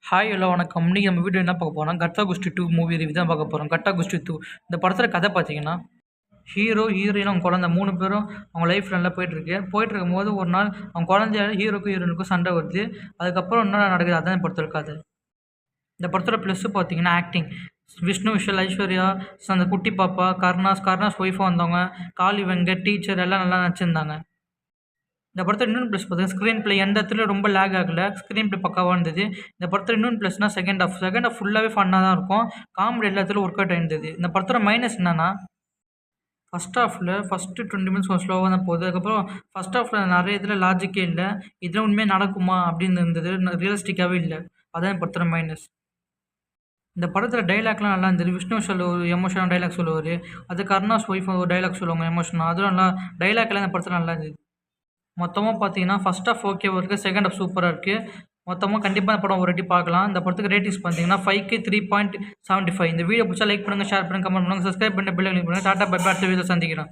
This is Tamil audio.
ஹாய் எல்லாம் வணக்கம். இன்னைக்கு நம்ம வீடியோ என்ன பார்க்க போறோம்னா, கட்டா குஸ்தி 2 மூவி ரிவ்யூ தான் பார்க்க போறோம். கட்டா குஸ்தி 2 இந்த படத்தோட கதை பார்த்தீங்கன்னா, ஹீரோ, ஹீரோயின், அவங்க குழந்தை 3 பேரும் அவங்க லைஃப் நல்லா போயிட்டுருக்கு. போயிட்டுருக்கும்போது ஒரு நாள் அவங்க குழந்தையால ஹீரோக்கும் ஹீரோயினுக்கும் சண்டை வருது. அதுக்கப்புறம் என்ன நடக்குது அதான் இந்த படத்தோட கதை. இந்த படத்தோட ப்ளஸ்ஸு பார்த்தீங்கன்னா ஆக்டிங். விஷ்ணு விஷால், ஐஸ்வர்யா, அந்த குட்டி பாப்பா, கருணாஸ் ஒய்ஃபாக வந்தவங்க, காளி வெங்கட், டீச்சர் எல்லாம் நல்லா நடிச்சிருந்தாங்க. இந்த படத்தில் இன்னொன்று ப்ளஸ் பார்த்தீங்கன்னா ஸ்க்ரீன் ப்ளே எந்த இடத்துல ரொம்ப லேக் ஆகலை. ஸ்க்ரீன் ப்ளே பக்காவாக இருந்தது. இந்த படத்தில் இன்னொன்று ப்ளஸ்னால் செகண்ட் ஹாஃப் ஃபுல்லாகவே ஃபன்னாக தான் இருக்கும். காமெடி எல்லா இடத்துலையும் ஒர்க் அவுட் ஆயிருந்தது. இந்த படத்தோட மைனஸ் என்னன்னா, ஃபஸ்ட் ஹாஃபில் ஃபஸ்ட்டு 20 மினிட்ஸ் கொஞ்சம் ஸ்லோவாக தான் போகுது. அதுக்கப்புறம் ஃபஸ்ட் ஹாஃபில் நிறைய இதில் லாஜிக்கே இல்லை. இதெல்லாம் உண்மையாக நடக்குமா அப்படின்னு இருந்தது. ரியலிஸ்டிக்காகவே இல்லை. அதான் இந்த படத்தோட மைனஸ். இந்த படத்தில் டைலாக்லாம் நல்லா இருந்தது. விஷ்ணு விஷால் ஒரு எமோஷனாக டைலாக் சொல்லுவார். அது கருணாஸ் ஒய்ஃப் ஒரு டைலாக் சொல்லுவாங்க எமோஷனாக. அதுவும் நல்லா டைலாக் எல்லாம் இந்த படத்தில் நல்லா இருந்தது. மொத்தமாக பார்த்தீங்கன்னா ஃபஸ்ட் ஹாஃப் ஓகேவா இருக்குது. செகண்ட் ஹாஃப் சூப்பராக இருக்குது. மொத்தமாக கண்டிப்பாக இந்த படம் ஒரு வாட்டி பார்க்கலாம். இந்த படத்துக்கு ரேட்டிங்ஸ் பார்த்தீங்கன்னா 5க்கு 3.75. இந்த வீடியோ பிடிச்சா லைக் பண்ணுங்கள், ஷேர் பண்ணுங்கள், கமெண்ட் பண்ணுங்கள், சப்ஸ்கிரைப் பண்ணி பெல் கிளிக் பண்ணுங்கள். Tata bye bye. அடுத்த வீடியோவில் சந்திக்கிறேன்.